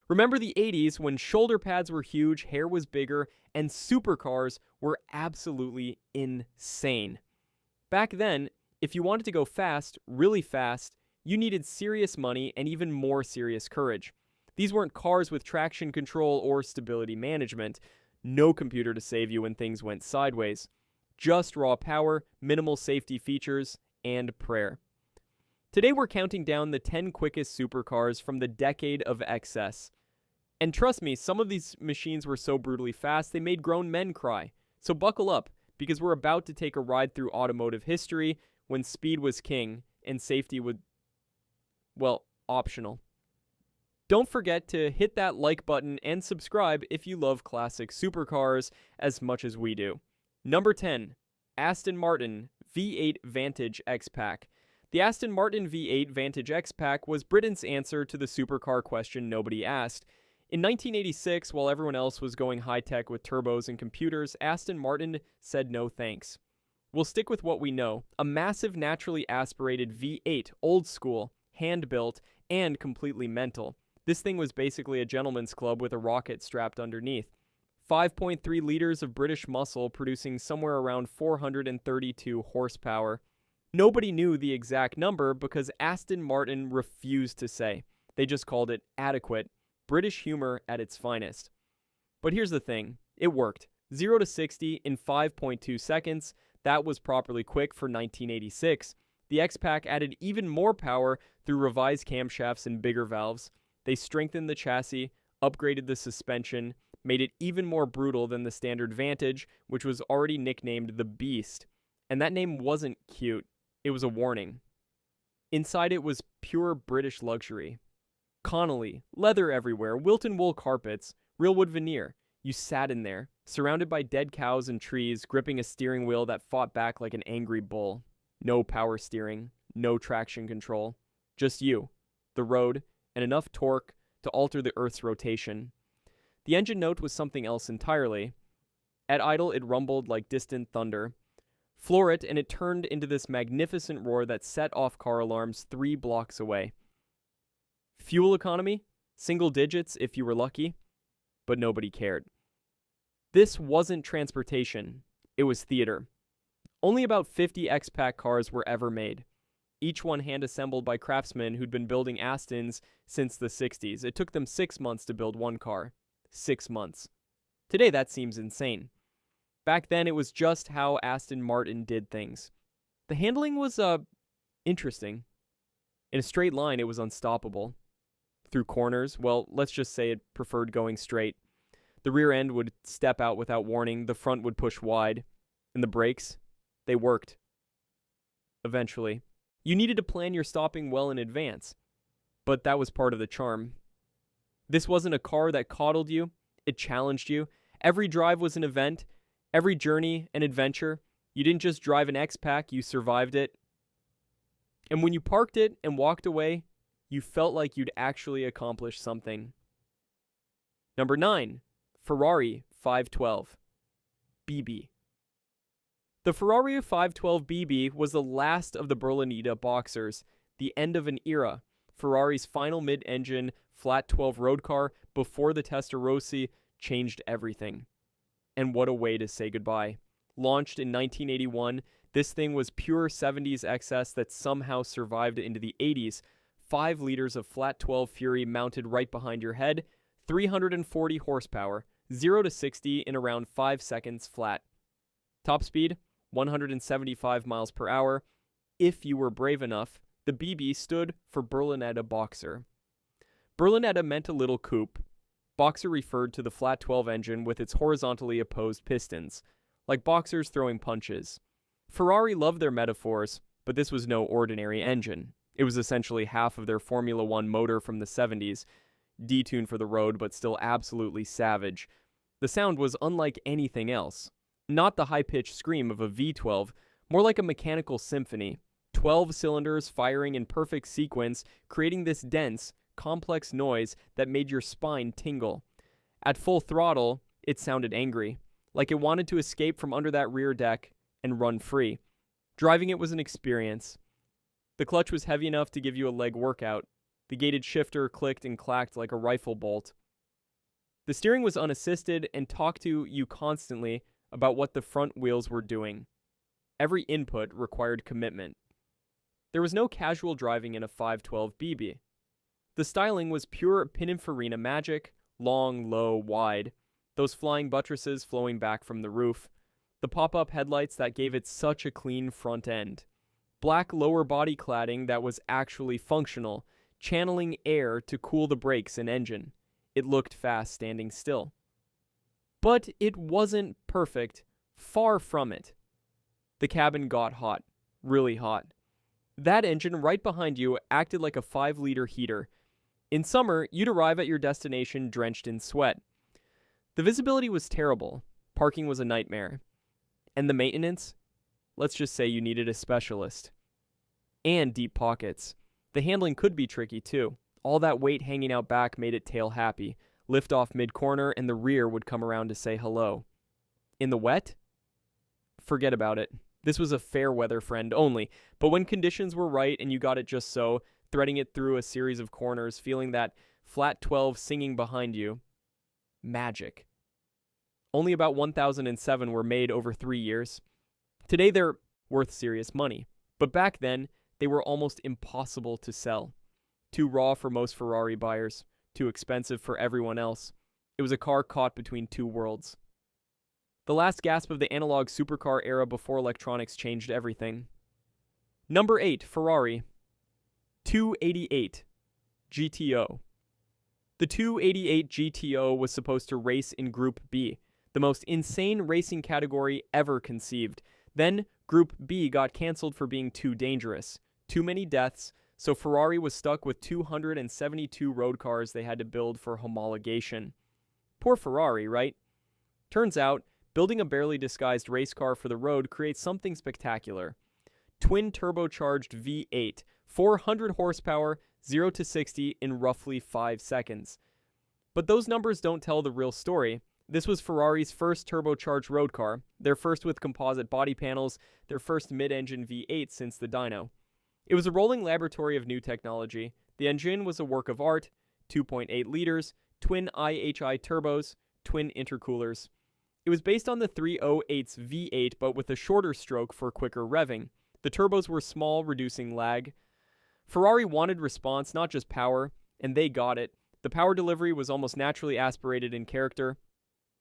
Remember the 80s when shoulder pads were huge, hair was bigger, and supercars were absolutely insane. Back then, if you wanted to go fast, really fast, you needed serious money and even more serious courage. These weren't cars with traction control or stability management. No computer to save you when things went sideways. Just raw power, minimal safety features, and prayer. Today we're counting down the 10 quickest supercars from the decade of excess. And trust me, some of these machines were so brutally fast they made grown men cry. So buckle up, because we're about to take a ride through automotive history when speed was king and safety was, well, optional. Don't forget to hit that like button and subscribe if you love classic supercars as much as we do. Number 10, Aston Martin V8 Vantage X-Pack. The Aston Martin V8 Vantage X-Pack was Britain's answer to the supercar question nobody asked. In 1986, while everyone else was going high-tech with turbos and computers, Aston Martin said no thanks. We'll stick with what we know, a massive naturally aspirated V8, old school, hand-built, and completely mental. This thing was basically a gentleman's club with a rocket strapped underneath. 5.3 liters of British muscle producing somewhere around 432 horsepower. Nobody knew the exact number because Aston Martin refused to say. They just called it adequate. British humor at its finest. But here's the thing. It worked. 0 to 60 in 5.2 seconds. That was properly quick for 1986. The X-Pack added even more power through revised camshafts and bigger valves. They strengthened the chassis, upgraded the suspension, made it even more brutal than the standard Vantage, which was already nicknamed the Beast. And that name wasn't cute. It was a warning. Inside it was pure British luxury. Connolly, leather everywhere, Wilton wool carpets, real wood veneer. You sat in there, surrounded by dead cows and trees, gripping a steering wheel that fought back like an angry bull. No power steering, no traction control. Just you, the road, and enough torque to alter the Earth's rotation. The engine note was something else entirely. At idle, it rumbled like distant thunder. Floor it, and it turned into this magnificent roar that set off car alarms 3 blocks away. Fuel economy? Single digits if you were lucky, but nobody cared. This wasn't transportation, it was theater. Only about 50 X-Pack cars were ever made, each one hand-assembled by craftsmen who'd been building Astons since the 60s. It took them 6 months to build one car. 6 months. Today that seems insane. Back then it was just how Aston Martin did things. The handling was, interesting. In a straight line it was unstoppable. Through corners, well, let's just say it preferred going straight. The rear end would step out without warning, the front would push wide, and the brakes, they worked. Eventually. You needed to plan your stopping well in advance, but that was part of the charm. This wasn't a car that coddled you, it challenged you. Every drive was an event, every journey an adventure. You didn't just drive an X-Pack, you survived it. And when you parked it and walked away, you felt like you'd actually accomplished something. Number 9, Ferrari 512 BB. The Ferrari 512 BB was the last of the Berlinetta boxers, the end of an era, Ferrari's final mid-engine flat 12 road car before the Testarossa changed everything. And what a way to say goodbye. Launched in 1981, this thing was pure 70s excess that somehow survived into the 80s. 5 liters of flat 12 Fury mounted right behind your head, 340 horsepower, 0 to 60 in around 5 seconds flat. Top speed, 175 miles per hour. If you were brave enough, the BB stood for Berlinetta Boxer. Berlinetta meant a little coupe. Boxer referred to the flat 12 engine with its horizontally opposed pistons, like boxers throwing punches. Ferrari loved their metaphors, but this was no ordinary engine. It was essentially half of their Formula One motor from the 70s, detuned for the road but still absolutely savage. The sound was unlike anything else. Not the high-pitched scream of a V12, more like a mechanical symphony. 12 cylinders firing in perfect sequence, creating this dense, complex noise that made your spine tingle. At full throttle, it sounded angry, like it wanted to escape from under that rear deck and run free. Driving it was an experience. The clutch was heavy enough to give you a leg workout. The gated shifter clicked and clacked like a rifle bolt. The steering was unassisted and talked to you constantly about what the front wheels were doing. Every input required commitment. There was no casual driving in a 512 BB. The styling was pure Pininfarina magic, long, low, wide, those flying buttresses flowing back from the roof, the pop-up headlights that gave it such a clean front end, black lower body cladding that was actually functional, channeling air to cool the brakes and engine. It looked fast standing still. But it wasn't perfect, far from it. The cabin got hot, really hot. That engine right behind you acted like a 5-liter heater. In summer, you'd arrive at your destination drenched in sweat. The visibility was terrible. Parking was a nightmare. And the maintenance? Let's just say you needed a specialist. And deep pockets. The handling could be tricky too. All that weight hanging out back made it tail happy. Lift off mid-corner and the rear would come around to say hello. In the wet? Forget about it. This was a fair weather friend only, but when conditions were right and you got it just so, threading it through a series of corners, feeling that flat 12 singing behind you, magic. Only about 1,007 were made over 3 years. Today they're worth serious money, but back then they were almost impossible to sell. Too raw for most Ferrari buyers, too expensive for everyone else. It was a car caught between two worlds. The last gasp of the analog supercar era before electronics changed everything. Number 8, Ferrari 288 GTO. The 288 GTO was supposed to race in Group B, the most insane racing category ever conceived. Then Group B got cancelled for being too dangerous. Too many deaths, so Ferrari was stuck with 272 road cars they had to build for homologation. Poor Ferrari, right? Turns out, building a barely disguised race car for the road creates something spectacular. Twin turbocharged V8, 400 horsepower, 0 to 60 in roughly 5 seconds. But those numbers don't tell the real story. This was Ferrari's first turbocharged road car, their first with composite body panels, their first mid-engine V8 since the dyno. It was a rolling laboratory of new technology. The engine was a work of art, 2.8 liters, twin IHI turbos, twin intercoolers. It was based on the 308's V8 but with a shorter stroke for quicker revving. The turbos were small, reducing lag. Ferrari wanted response, not just power, and they got it. The power delivery was almost naturally aspirated in character.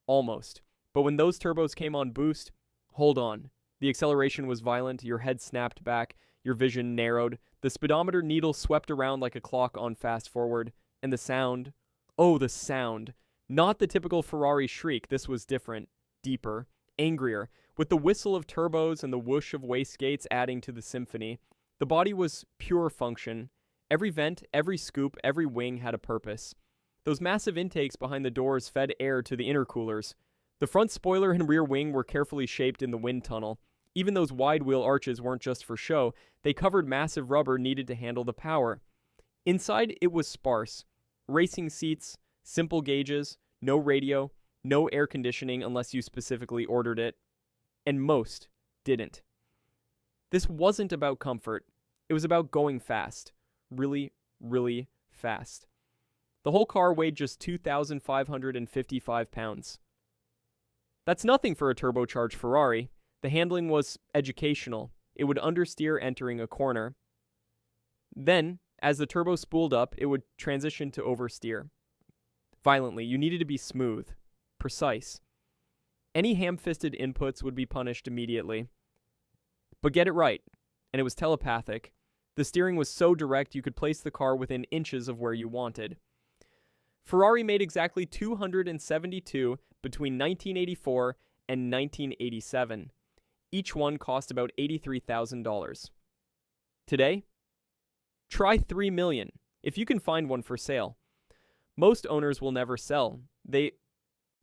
Almost. But when those turbos came on boost, hold on. The acceleration was violent, your head snapped back, your vision narrowed, the speedometer needle swept around like a clock on fast forward, and the sound. Oh, the sound. Not the typical Ferrari shriek, this was different, deeper, angrier, with the whistle of turbos and the whoosh of wastegates adding to the symphony. The body was pure function. Every vent, every scoop, every wing had a purpose. Those massive intakes behind the doors fed air to the intercoolers. The front spoiler and rear wing were carefully shaped in the wind tunnel. Even those wide wheel arches weren't just for show, they covered massive rubber needed to handle the power. Inside, it was sparse. Racing seats, simple gauges, no radio, no air conditioning unless you specifically ordered it, and most didn't. This wasn't about comfort. It was about going fast. Really, really fast. The whole car weighed just 2,555 pounds. That's nothing for a turbocharged Ferrari. The handling was educational. It would understeer entering a corner. Then, as the turbo spooled up, it would transition to oversteer. Violently, you needed to be smooth, precise. Any ham-fisted inputs would be punished immediately. But get it right, and it was telepathic. The steering was so direct you could place the car within inches of where you wanted. Ferrari made exactly 272 between 1984 and 1987. Each one cost about $83,000. Today? Try $3 million, if you can find one for sale. Most owners will never sell. They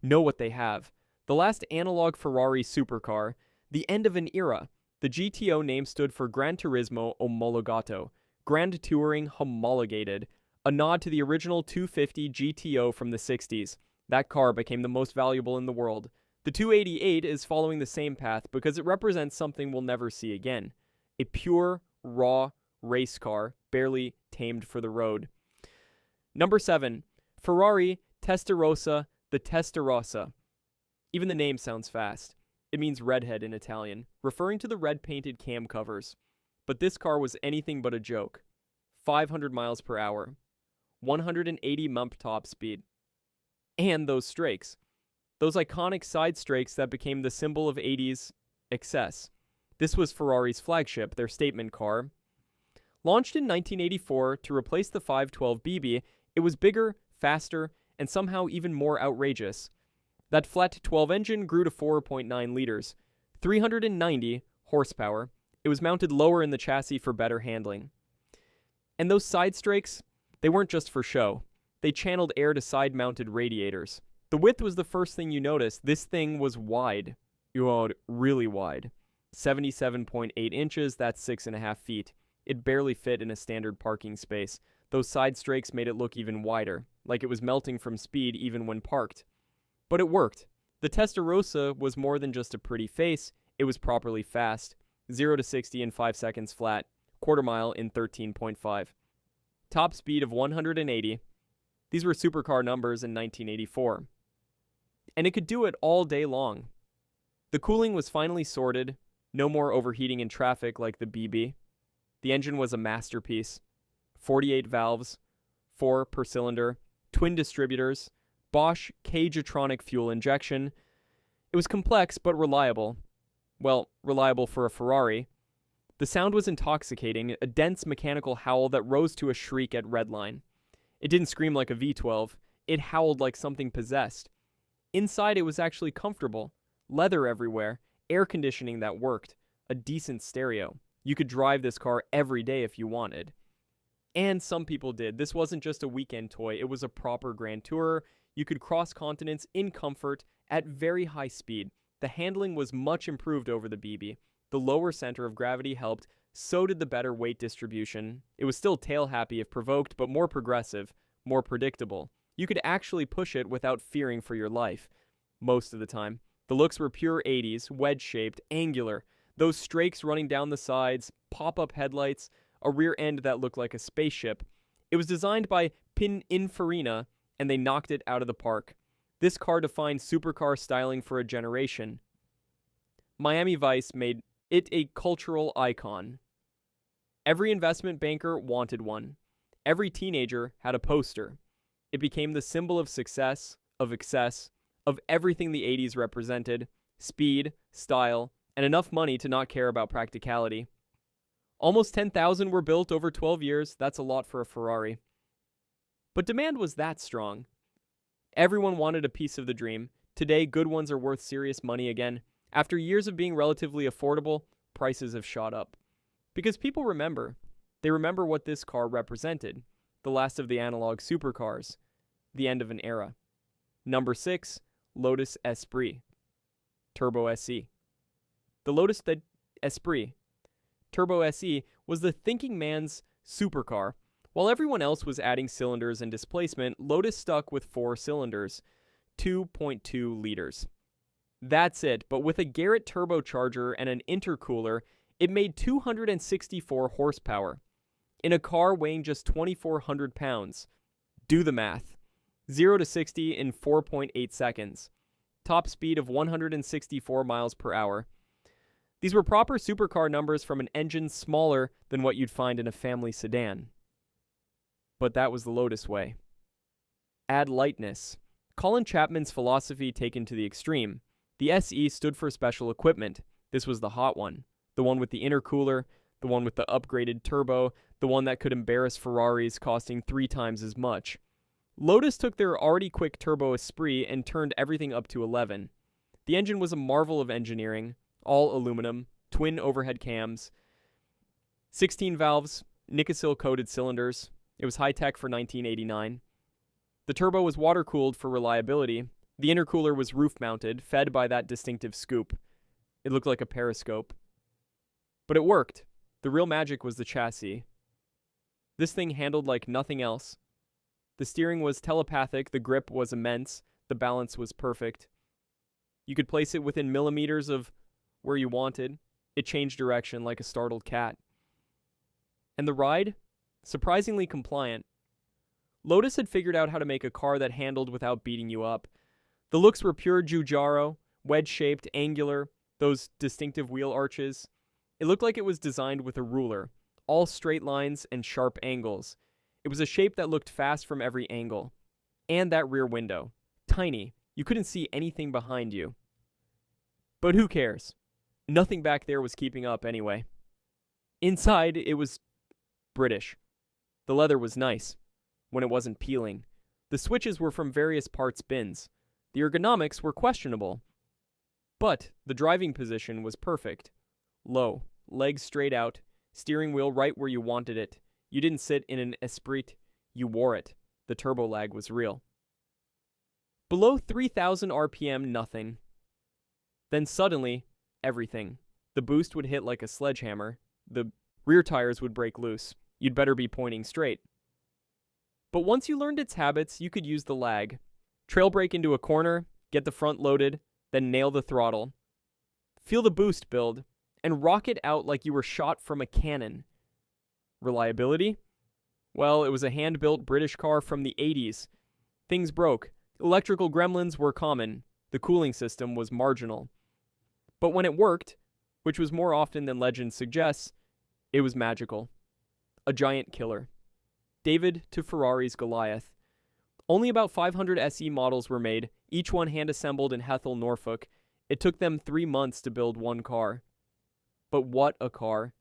know what they have. The last analog Ferrari supercar, the end of an era. The GTO name stood for Gran Turismo Omologato, Grand Touring Homologated, a nod to the original 250 GTO from the 60s. That car became the most valuable in the world. The 288 is following the same path because it represents something we'll never see again. A pure, raw race car, barely tamed for the road. Number 7. Ferrari Testarossa, the Testarossa. Even the name sounds fast. It means redhead in Italian, referring to the red-painted cam covers. But this car was anything but a joke. 500 miles per hour. 180 mph top speed. And those strakes. Those iconic side strakes that became the symbol of 80s excess. This was Ferrari's flagship, their statement car. Launched in 1984 to replace the 512 BB, it was bigger, faster, and somehow even more outrageous. That flat 12 engine grew to 4.9 liters, 390 horsepower. It was mounted lower in the chassis for better handling. And those side strakes, they weren't just for show. They channeled air to side-mounted radiators. The width was the first thing you noticed. This thing was wide. Really wide. 77.8 inches, that's 6.5 feet. It barely fit in a standard parking space. Those side strakes made it look even wider, like it was melting from speed even when parked. But it worked. The Testarossa was more than just a pretty face, it was properly fast. 0 to 60 in 5 seconds flat, quarter mile in 13.5. Top speed of 180. These were supercar numbers in 1984. And it could do it all day long. The cooling was finally sorted, no more overheating in traffic like the BB. The engine was a masterpiece. 48 valves, 4 per cylinder, twin distributors, Bosch Cagetronic fuel injection. It was complex but reliable. Well, reliable for a Ferrari. The sound was intoxicating, a dense mechanical howl that rose to a shriek at redline. It didn't scream like a V12, it howled like something possessed. Inside it was actually comfortable. Leather everywhere, air conditioning that worked, a decent stereo. You could drive this car every day if you wanted. And some people did. This wasn't just a weekend toy, it was a proper grand tourer. You could cross continents in comfort at very high speed. The handling was much improved over the BB. The lower center of gravity helped, so did the better weight distribution. It was still tail-happy if provoked, but more progressive, more predictable. You could actually push it without fearing for your life. Most of the time. The looks were pure 80s, wedge-shaped, angular. Those strakes running down the sides, pop-up headlights, a rear end that looked like a spaceship. It was designed by Pininfarina, and they knocked it out of the park. This car defined supercar styling for a generation. Miami Vice made it a cultural icon. Every investment banker wanted one. Every teenager had a poster. It became the symbol of success, of excess, of everything the 80s represented: speed, style, and enough money to not care about practicality. Almost 10,000 were built over 12 years. That's a lot for a Ferrari. But demand was that strong. Everyone wanted a piece of the dream. Today, good ones are worth serious money again. After years of being relatively affordable, prices have shot up. Because people remember. They remember what this car represented. The last of the analog supercars. The end of an era. Number 6, Lotus Esprit. Turbo SE. The Lotus Esprit Turbo SE was the thinking man's supercar. While everyone else was adding cylinders and displacement, Lotus stuck with 4 cylinders, 2.2 liters. That's it, but with a Garrett turbocharger and an intercooler, it made 264 horsepower. In a car weighing just 2,400 pounds. Do the math. 0 to 60 in 4.8 seconds. Top speed of 164 miles per hour. These were proper supercar numbers from an engine smaller than what you'd find in a family sedan. But that was the Lotus way. Add lightness. Colin Chapman's philosophy taken to the extreme. The SE stood for special equipment. This was the hot one. The one with the intercooler, the one with the upgraded turbo, the one that could embarrass Ferraris costing 3 times as much. Lotus took their already quick turbo Esprit and turned everything up to 11. The engine was a marvel of engineering, all aluminum, twin overhead cams, 16 valves, Nikasil-coated cylinders. It was high-tech for 1989. The turbo was water-cooled for reliability. The intercooler was roof-mounted, fed by that distinctive scoop. It looked like a periscope. But it worked. The real magic was the chassis. This thing handled like nothing else. The steering was telepathic, the grip was immense, the balance was perfect. You could place it within millimeters of where you wanted. It changed direction like a startled cat. And the ride? Surprisingly compliant. Lotus had figured out how to make a car that handled without beating you up. The looks were pure Giugiaro, wedge-shaped, angular, those distinctive wheel arches. It looked like it was designed with a ruler, all straight lines and sharp angles. It was a shape that looked fast from every angle. And that rear window. Tiny. You couldn't see anything behind you. But who cares? Nothing back there was keeping up anyway. Inside, it was British. The leather was nice, when it wasn't peeling. The switches were from various parts bins. The ergonomics were questionable. But the driving position was perfect. Low, legs straight out, steering wheel right where you wanted it. You didn't sit in an Esprit, you wore it. The turbo lag was real. Below 3,000 RPM, nothing. Then suddenly, everything. The boost would hit like a sledgehammer. The rear tires would break loose. You'd better be pointing straight. But once you learned its habits, you could use the lag. Trail brake into a corner, get the front loaded, then nail the throttle. Feel the boost build, and rock it out like you were shot from a cannon. Reliability? Well, it was a hand-built British car from the 80s. Things broke. Electrical gremlins were common. The cooling system was marginal. But when it worked, which was more often than legend suggests, it was magical. A giant killer. David to Ferrari's Goliath. Only about 500 SE models were made, each one hand-assembled in Hethel, Norfolk. It took them 3 months to build one car. But what a car.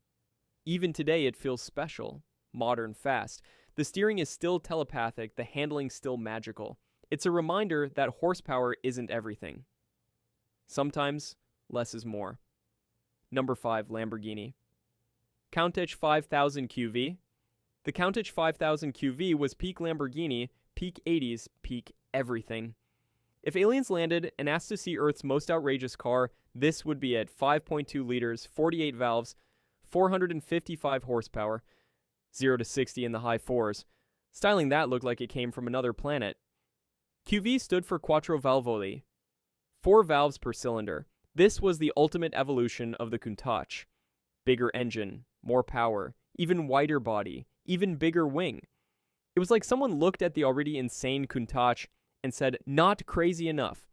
Even today it feels special, modern, fast. The steering is still telepathic, the handling still magical. It's a reminder that horsepower isn't everything. Sometimes, less is more. Number 5, Lamborghini. Countach 5000 QV. The Countach 5000 QV was peak Lamborghini, peak 80s, peak everything. If aliens landed and asked to see Earth's most outrageous car, this would be it. 5.2 liters, 48 valves, 455 horsepower, 0 to 60 in the high fours. Styling that looked like it came from another planet. QV stood for Quattro Valvoli, 4 valves per cylinder. This was the ultimate evolution of the Countach. Bigger engine, more power, even wider body, even bigger wing. It was like someone looked at the already insane Countach and said, not crazy enough.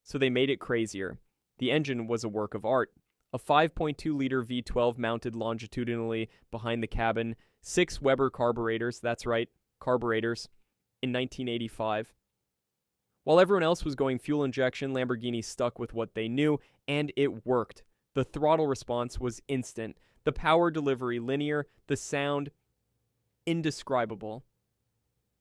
So they made it crazier. The engine was a work of art. A 5.2-liter V12 mounted longitudinally behind the cabin, 6 Weber carburetors, that's right, carburetors, in 1985. While everyone else was going fuel injection, Lamborghini stuck with what they knew, and it worked. The throttle response was instant, the power delivery linear, the sound indescribable.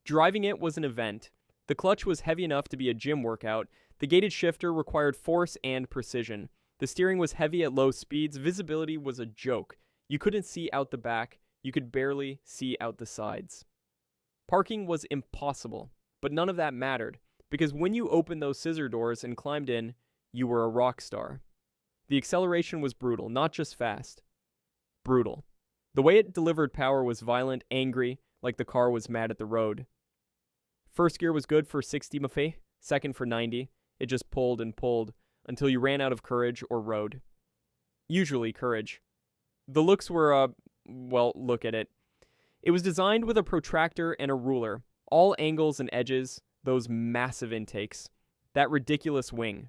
Driving it was an event. The clutch was heavy enough to be a gym workout. The gated shifter required force and precision. The steering was heavy at low speeds. Visibility was a joke. You couldn't see out the back. You could barely see out the sides. Parking was impossible, but none of that mattered, because when you opened those scissor doors and climbed in, you were a rock star. The acceleration was brutal, not just fast. Brutal. The way it delivered power was violent, angry, like the car was mad at the road. First gear was good for 60 mph, second for 90. It just pulled and pulled until you ran out of courage or rode. Usually courage. The looks were, well, look at it. It was designed with a protractor and a ruler, all angles and edges, those massive intakes, that ridiculous wing.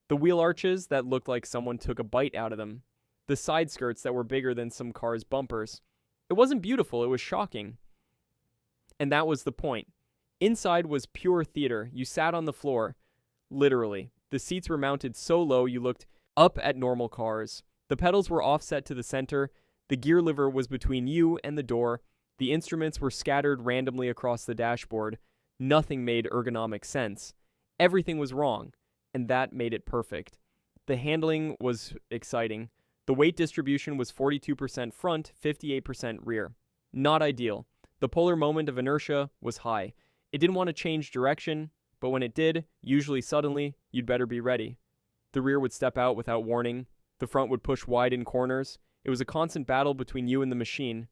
The wheel arches that looked like someone took a bite out of them, the side skirts that were bigger than some cars' bumpers. It wasn't beautiful, it was shocking. And that was the point. Inside was pure theater. You sat on the floor. Literally. The seats were mounted so low you looked up at normal cars. The pedals were offset to the center. The gear lever was between you and the door. The instruments were scattered randomly across the dashboard. Nothing made ergonomic sense. Everything was wrong, and that made it perfect. The handling was exciting. The weight distribution was 42% front, 58% rear. Not ideal. The polar moment of inertia was high. It didn't want to change direction, but when it did, usually suddenly, you'd better be ready. The rear would step out without warning. The front would push wide in corners. It was a constant battle between you and the machine.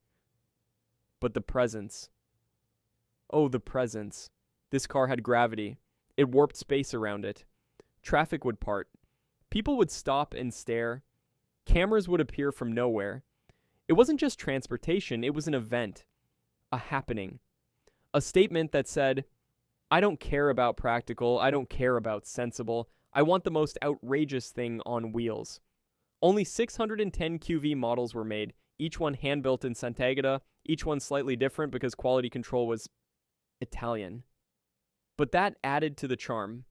But the presence. Oh, the presence. This car had gravity. It warped space around it. Traffic would part. People would stop and stare. Cameras would appear from nowhere. It wasn't just transportation, it was an event. A happening. A statement that said, I don't care about practical, I don't care about sensible, I want the most outrageous thing on wheels. Only 610 QV models were made, each one hand-built in Sant'Agata, each one slightly different because quality control was Italian. But that added to the charm.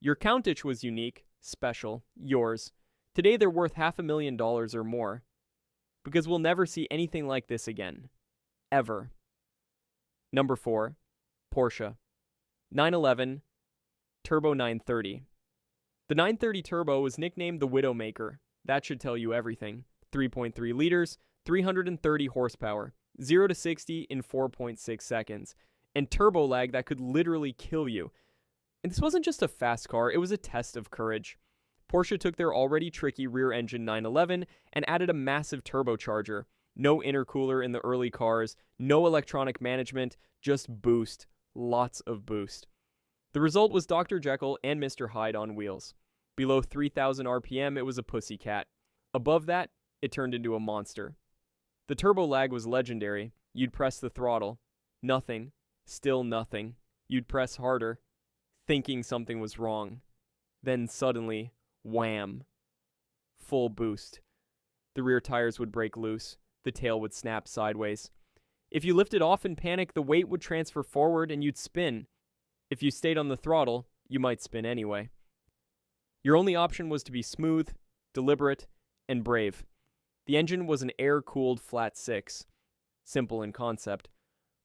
Your Countach was unique, special, yours. Today they're worth $500,000 or more. Because we'll never see anything like this again. Ever. Number 4. Porsche. 911 Turbo 930. The 930 Turbo was nicknamed the Widowmaker. That should tell you everything. 3.3 liters, 330 horsepower, 0 to 60 in 4.6 seconds, and turbo lag that could literally kill you. And this wasn't just a fast car, it was a test of courage. Porsche took their already tricky rear-engine 911 and added a massive turbocharger. No intercooler in the early cars, no electronic management, just boost. Lots of boost. The result was Dr. Jekyll and Mr. Hyde on wheels. Below 3,000 RPM, it was a pussycat. Above that, it turned into a monster. The turbo lag was legendary. You'd press the throttle. Nothing. Still nothing. You'd press harder, thinking something was wrong. Then suddenly, wham. Full boost. The rear tires would break loose. The tail would snap sideways. If you lifted off in panic, the weight would transfer forward and you'd spin. If you stayed on the throttle, you might spin anyway. Your only option was to be smooth, deliberate, and brave. The engine was an air-cooled flat 6. Simple in concept,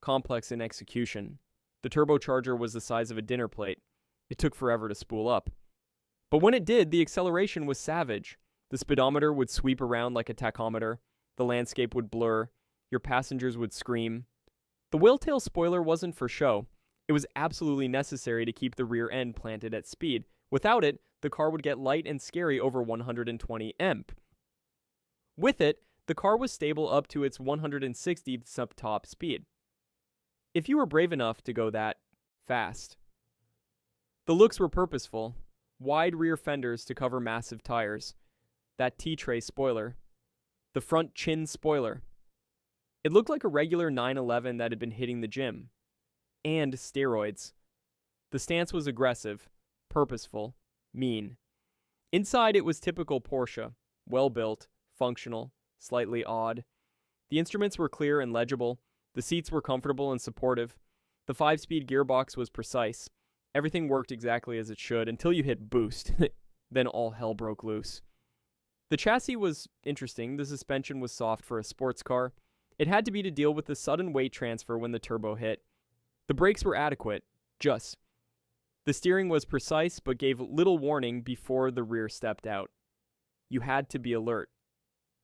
complex in execution. The turbocharger was the size of a dinner plate. It took forever to spool up. But when it did, the acceleration was savage. The speedometer would sweep around like a tachometer. The landscape would blur. Your passengers would scream. The whale-tail spoiler wasn't for show. It was absolutely necessary to keep the rear end planted at speed. Without it, the car would get light and scary over 120 emp. With it, the car was stable up to its 160th sub-top speed. If you were brave enough to go that fast. The looks were purposeful. Wide rear fenders to cover massive tires. That T-tray spoiler. The front chin spoiler. It looked like a regular 911 that had been hitting the gym. And steroids. The stance was aggressive, purposeful, mean. Inside it was typical Porsche. Well-built, functional, slightly odd. The instruments were clear and legible. The seats were comfortable and supportive. The 5-speed gearbox was precise. Everything worked exactly as it should until you hit boost. Then all hell broke loose. The chassis was interesting. The suspension was soft for a sports car. It had to be to deal with the sudden weight transfer when the turbo hit. The brakes were adequate. Just. The steering was precise but gave little warning before the rear stepped out. You had to be alert.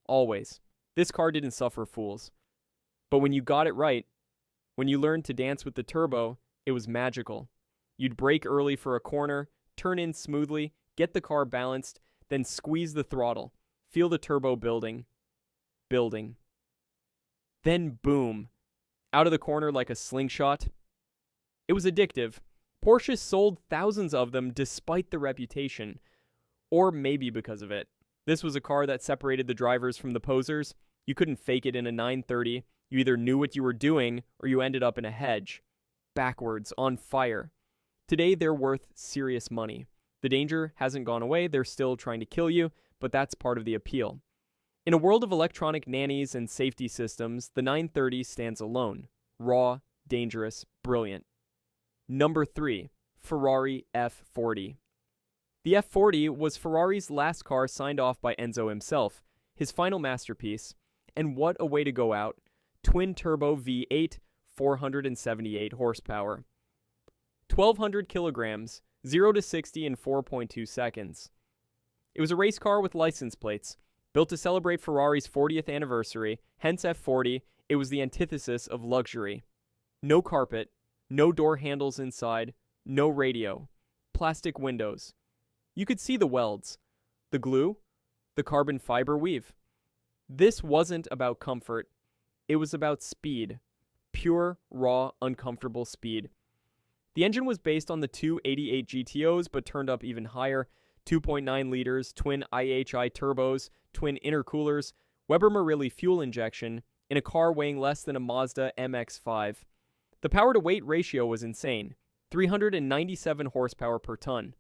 Always. This car didn't suffer fools. But when you got it right, when you learned to dance with the turbo, it was magical. You'd brake early for a corner, turn in smoothly, get the car balanced, then squeeze the throttle. Feel the turbo building. Building. Then boom. Out of the corner like a slingshot. It was addictive. Porsche sold thousands of them despite the reputation. Or maybe because of it. This was a car that separated the drivers from the posers. You couldn't fake it in a 930. You either knew what you were doing or you ended up in a hedge. Backwards, on fire. Today they're worth serious money. The danger hasn't gone away, they're still trying to kill you, but that's part of the appeal. In a world of electronic nannies and safety systems, the 930 stands alone. Raw, dangerous, brilliant. Number 3. Ferrari F40. The F40 was Ferrari's last car signed off by Enzo himself, his final masterpiece, and what a way to go out. Twin-turbo V8, 478 horsepower. 1,200 kilograms, 0 to 60 in 4.2 seconds. It was a race car with license plates. Built to celebrate Ferrari's 40th anniversary, hence F40, it was the antithesis of luxury. No carpet, no door handles inside, no radio, plastic windows. You could see the welds, the glue, the carbon fiber weave. This wasn't about comfort, it was about speed. Pure, raw, uncomfortable speed. The engine was based on the two 88 GTOs, but turned up even higher. 2.9 liters, twin IHI turbos, twin intercoolers, Weber Marilli fuel injection, in a car weighing less than a Mazda MX-5. The power-to-weight ratio was insane, 397 horsepower per ton.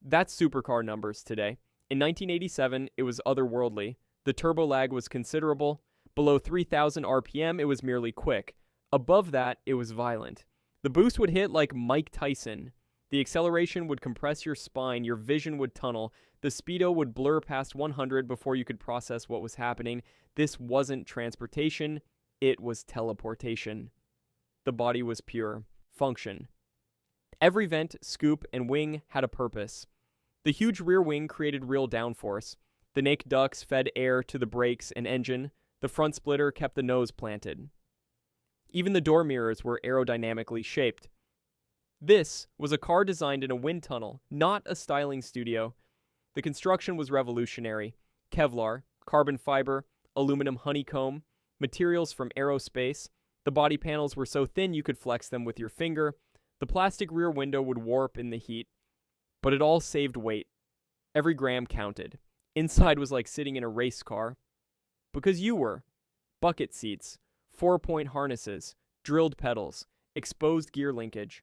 That's supercar numbers today. In 1987, it was otherworldly. The turbo lag was considerable. Below 3,000 RPM, it was merely quick. Above that, it was violent. The boost would hit like Mike Tyson. The acceleration would compress your spine, your vision would tunnel, the speedo would blur past 100 before you could process what was happening. This wasn't transportation, it was teleportation. The body was pure function. Every vent, scoop, and wing had a purpose. The huge rear wing created real downforce. The naked ducts fed air to the brakes and engine. The front splitter kept the nose planted. Even the door mirrors were aerodynamically shaped. This was a car designed in a wind tunnel, not a styling studio. The construction was revolutionary. Kevlar, carbon fiber, aluminum honeycomb, materials from aerospace. The body panels were so thin you could flex them with your finger. The plastic rear window would warp in the heat. But it all saved weight. Every gram counted. Inside was like sitting in a race car. Because you were. Bucket seats, 4-point harnesses, drilled pedals, exposed gear linkage.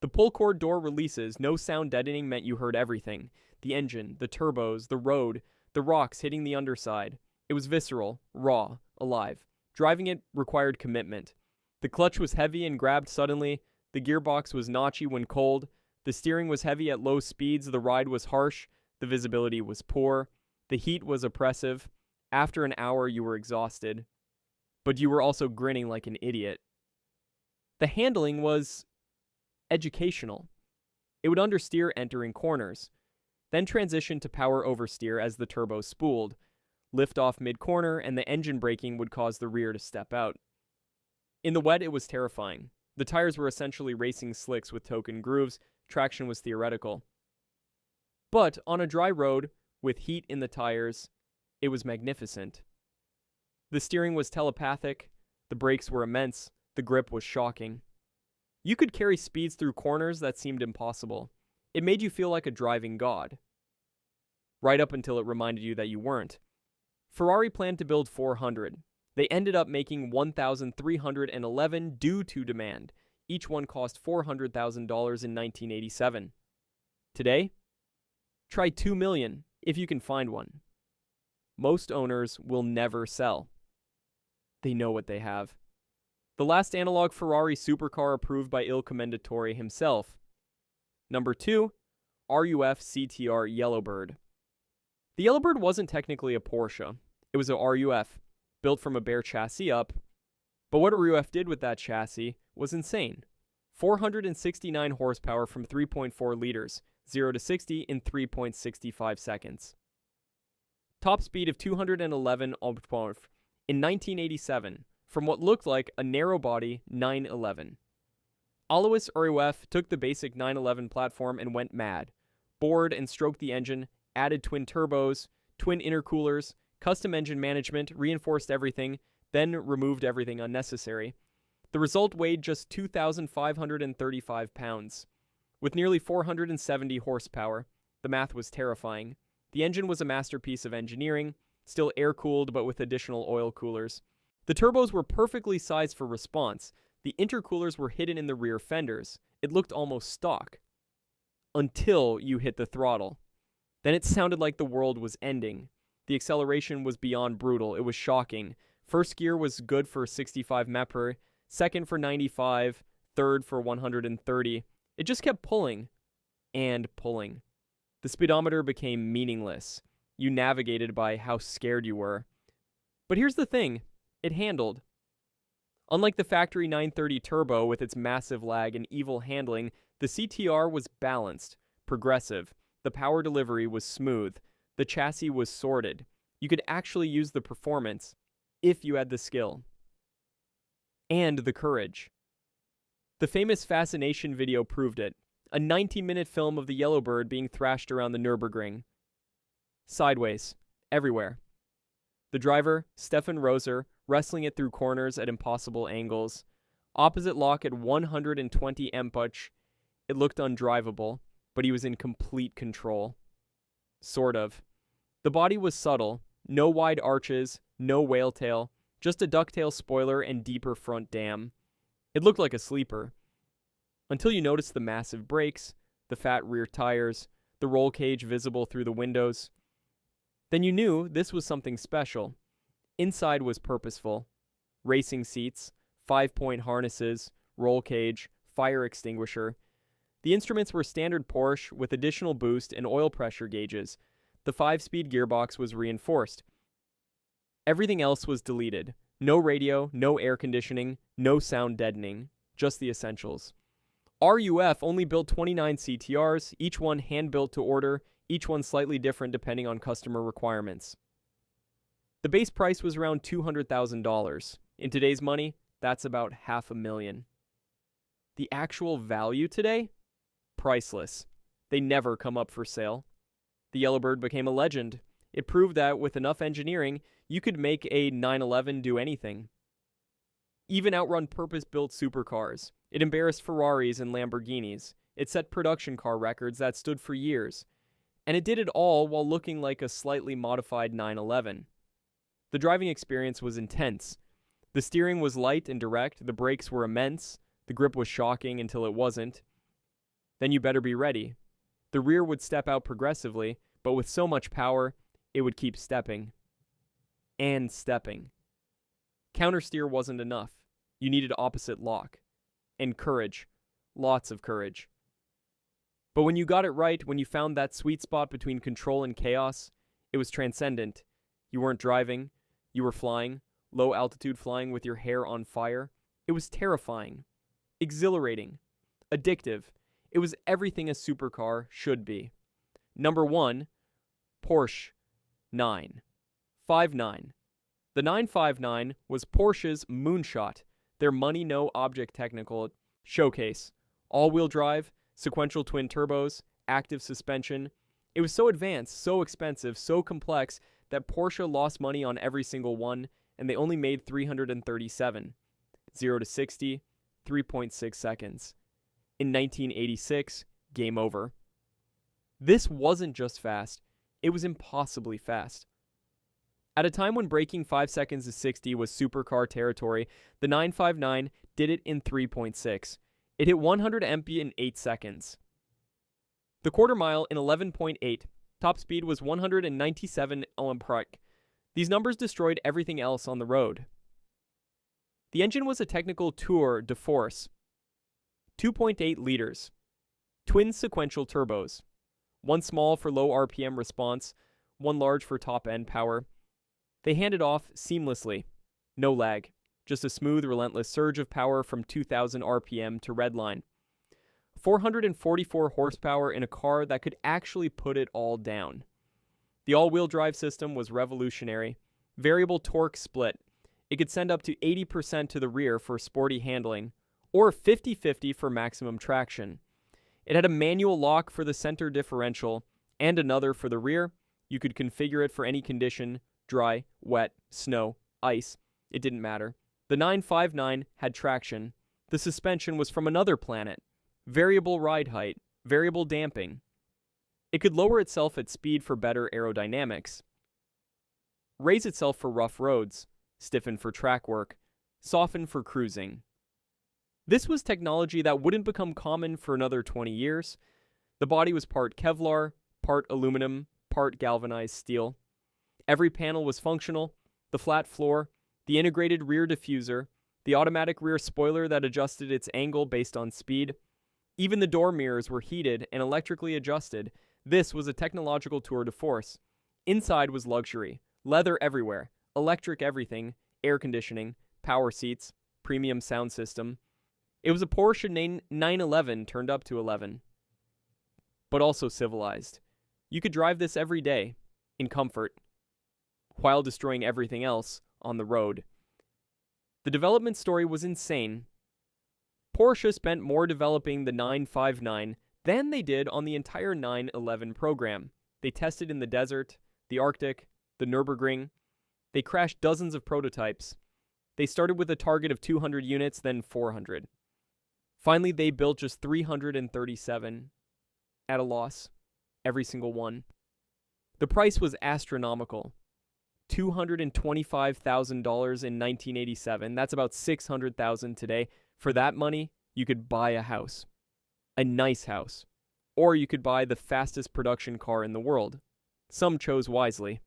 The pull cord door releases, no sound deadening meant you heard everything. The engine, the turbos, the road, the rocks hitting the underside. It was visceral, raw, alive. Driving it required commitment. The clutch was heavy and grabbed suddenly. The gearbox was notchy when cold. The steering was heavy at low speeds. The ride was harsh. The visibility was poor. The heat was oppressive. After an hour, you were exhausted. But you were also grinning like an idiot. The handling was educational. It would understeer entering corners, then transition to power oversteer as the turbo spooled, lift off mid-corner, and the engine braking would cause the rear to step out. In the wet, it was terrifying. The tires were essentially racing slicks with token grooves. Traction was theoretical. But on a dry road, with heat in the tires, it was magnificent. The steering was telepathic, the brakes were immense, the grip was shocking. You could carry speeds through corners that seemed impossible. It made you feel like a driving god. Right up until it reminded you that you weren't. Ferrari planned to build 400. They ended up making 1,311 due to demand. Each one cost $400,000 in 1987. Today, try 2 million if you can find one. Most owners will never sell. They know what they have. The last analog Ferrari supercar approved by Il Commendatore himself. Number 2, RUF CTR Yellowbird. The Yellowbird wasn't technically a Porsche. It was a RUF, built from a bare chassis up. But what RUF did with that chassis was insane. 469 horsepower from 3.4 liters, 0 to 60 in 3.65 seconds. Top speed of 211 automotive in 1987 from what looked like a narrow-body 911. Alois RUF took the basic 911 platform and went mad. Bored and stroked the engine, added twin turbos, twin intercoolers, custom engine management, reinforced everything, then removed everything unnecessary. The result weighed just 2,535 pounds. With nearly 470 horsepower, the math was terrifying. The engine was a masterpiece of engineering, still air-cooled but with additional oil coolers. The turbos were perfectly sized for response. The intercoolers were hidden in the rear fenders. It looked almost stock. Until you hit the throttle. Then it sounded like the world was ending. The acceleration was beyond brutal. It was shocking. First gear was good for 65 mph, second for 95, third for 130. It just kept pulling and pulling. The speedometer became meaningless. You navigated by how scared you were. But here's the thing. It handled. Unlike the factory 930 turbo with its massive lag and evil handling, the CTR was balanced, progressive. The power delivery was smooth. The chassis was sorted. You could actually use the performance if you had the skill. And the courage. The famous Fascination video proved it. A 90-minute film of the Yellowbird being thrashed around the Nürburgring. Sideways. Everywhere. The driver, Stefan Roser, wrestling it through corners at impossible angles. Opposite lock at 120 mph. It looked undrivable, but he was in complete control. Sort of. The body was subtle. No wide arches, no whale tail, just a ducktail spoiler and deeper front dam. It looked like a sleeper, until you noticed the massive brakes, the fat rear tires, the roll cage visible through the windows. Then you knew this was something special. Inside was purposeful. Racing seats, 5-point harnesses, roll cage, fire extinguisher. The instruments were standard Porsche with additional boost and oil pressure gauges. The 5-speed gearbox was reinforced. Everything else was deleted. No radio, no air conditioning, no sound deadening. Just the essentials. RUF only built 29 CTRs, each one hand-built to order, each one slightly different depending on customer requirements. The base price was around $200,000. In today's money, that's about $500,000. The actual value today? Priceless. They never come up for sale. The Yellowbird became a legend. It proved that with enough engineering, you could make a 911 do anything. Even outrun purpose-built supercars. It embarrassed Ferraris and Lamborghinis. It set production car records that stood for years. And it did it all while looking like a slightly modified 911. The driving experience was intense. The steering was light and direct, the brakes were immense, the grip was shocking until it wasn't. Then you better be ready. The rear would step out progressively, but with so much power, it would keep stepping. And stepping. Countersteer wasn't enough. You needed opposite lock. And courage. Lots of courage. But when you got it right, when you found that sweet spot between control and chaos, it was transcendent. You weren't driving. You were flying. Low altitude flying with your hair on fire. It was terrifying. Exhilarating. Addictive. It was everything a supercar should be. Number 1, Porsche 959. The 959 was Porsche's moonshot, their money no object technical showcase. All-wheel drive, sequential twin turbos, active suspension. It was so advanced, so expensive, so complex that Porsche lost money on every single one, and they only made 337. 0 to 60, 3.6 seconds. In 1986, game over. This wasn't just fast, it was impossibly fast. At a time when breaking 5 seconds to 60 was supercar territory, the 959 did it in 3.6. It hit 100 mph in 8 seconds. The quarter mile in 11.8. Top speed was 197 mph. These numbers destroyed everything else on the road. The engine was a technical tour de force. 2.8 liters. Twin sequential turbos. One small for low RPM response, one large for top-end power. They handed off seamlessly. No lag. Just a smooth, relentless surge of power from 2,000 RPM to redline. 444 horsepower in a car that could actually put it all down. The all-wheel drive system was revolutionary. Variable torque split. It could send up to 80% to the rear for sporty handling, or 50-50 for maximum traction. It had a manual lock for the center differential, and another for the rear. You could configure it for any condition, dry, wet, snow, ice. It didn't matter. The 959 had traction. The suspension was from another planet. Variable ride height, variable damping. It could lower itself at speed for better aerodynamics. Raise itself for rough roads, stiffen for track work, soften for cruising. This was technology that wouldn't become common for another 20 years. The body was part Kevlar, part aluminum, part galvanized steel. Every panel was functional, the flat floor, the integrated rear diffuser, the automatic rear spoiler that adjusted its angle based on speed. Even the door mirrors were heated and electrically adjusted. This was a technological tour de force. Inside was luxury, leather everywhere, electric everything, air conditioning, power seats, premium sound system. It was a Porsche 911 turned up to 11. But also civilized. You could drive this every day, in comfort, while destroying everything else on the road. The development story was insane. Porsche spent more developing the 959 than they did on the entire 911 program. They tested in the desert, the Arctic, the Nürburgring. They crashed dozens of prototypes. They started with a target of 200 units, then 400. Finally, they built just 337 at a loss, every single one. The price was astronomical. $225,000 in 1987. That's about $600,000 today For that money, you could buy a house. A nice house. Or you could buy the fastest production car in the world. Some chose wisely.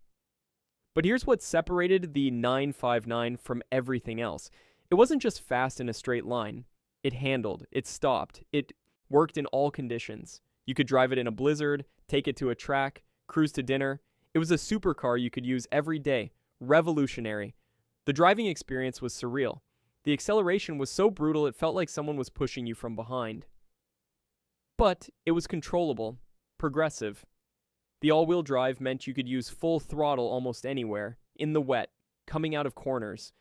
But here's what separated the 959 from everything else. It wasn't just fast in a straight line. It handled, it stopped, it worked in all conditions. You could drive it in a blizzard, take it to a track, cruise to dinner. It was a supercar you could use every day. Revolutionary. The driving experience was surreal. The acceleration was so brutal it felt like someone was pushing you from behind. But it was controllable, progressive. The all-wheel drive meant you could use full throttle almost anywhere, in the wet, coming out of corners.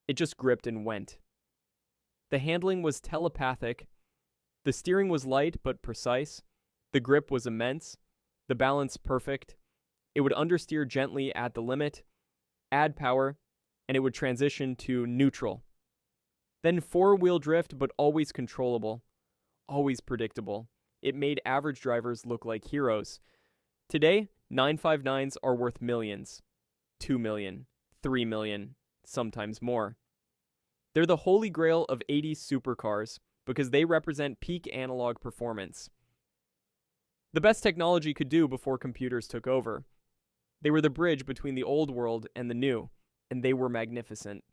It just gripped and went. The handling was telepathic. The steering was light but precise. The grip was immense. The balance perfect. It would understeer gently at the limit, add power, and it would transition to neutral. Then four-wheel drift, but always controllable. Always predictable. It made average drivers look like heroes. Today, 959s are worth millions. 2 million, 3 million, sometimes more. They're the holy grail of 80s supercars because they represent peak analog performance. The best technology could do before computers took over. They were the bridge between the old world and the new, and they were magnificent.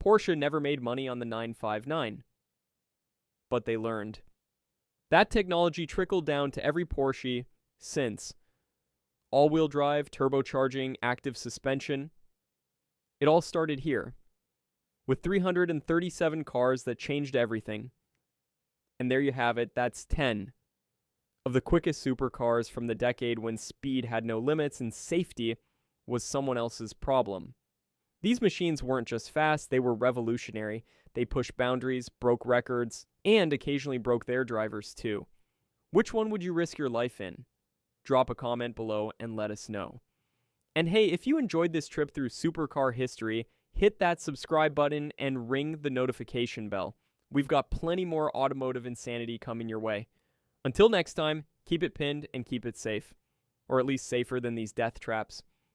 Porsche never made money on the 959. But they learned. That technology trickled down to every Porsche since. All-wheel drive, turbocharging, active suspension. It all started here, with 337 cars that changed everything. And there you have it, that's 10 of the quickest supercars from the decade when speed had no limits and safety was someone else's problem. These machines weren't just fast, they were revolutionary. They pushed boundaries, broke records, and occasionally broke their drivers too. Which one would you risk your life in? Drop a comment below and let us know. And hey, if you enjoyed this trip through supercar history, hit that subscribe button and ring the notification bell. We've got plenty more automotive insanity coming your way. Until next time, keep it pinned and keep it safe. Or at least safer than these death traps.